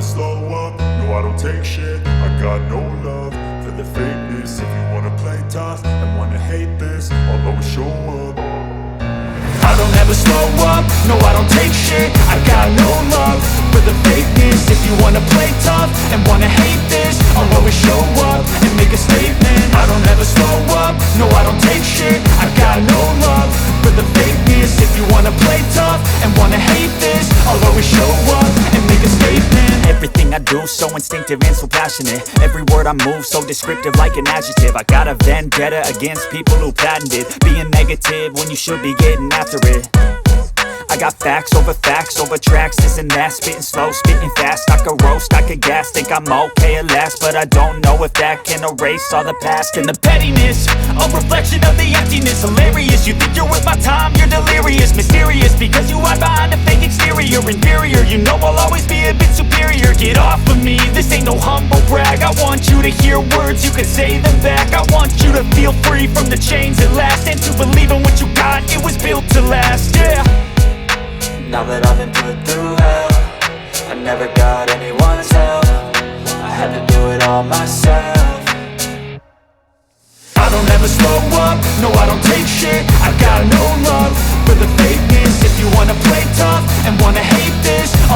slow up, no I don't take shit. I got no love for the fakeness. If you wanna play tough and wanna hate this, I'll always show up. I don't ever slow up, no I don't take shit. I got no love for the fakeness. If you wanna play tough and wanna hate this, I'll always show up and make a statement. I don't ever slow up, no I don't take shit. I got no love for the fakeness. If you wanna play tough and wanna hate this, I'll always show up and make a statement. Everything I do so instinctive and so passionate. Every word I move so descriptive like an adjective. I got a vendetta against people who patented being negative when you should be getting after it. I got facts over tracks, this and that. Spitting slow, spitting fast, I could roast, I could gas. Think I'm okay at last, but I don't know if that can erase all the past. And the pettiness, a reflection of the emptiness. Hilarious, you think you're worth my time, you're delirious. Mysterious, because you hide behind a fake exterior. Inferior, you know I'll always be a bit superior. Get off of me, this ain't no humble brag. I want you to hear words, you can say them back. I want you to feel free from the chains at last, and to believe in what you got, it was built to last, yeah. Now that I've been put through hell, I never got anyone's help. I had to do it all myself. I don't ever slow up, no I don't take shit. I got no love for the fakeness. If you wanna play tough and wanna hate this,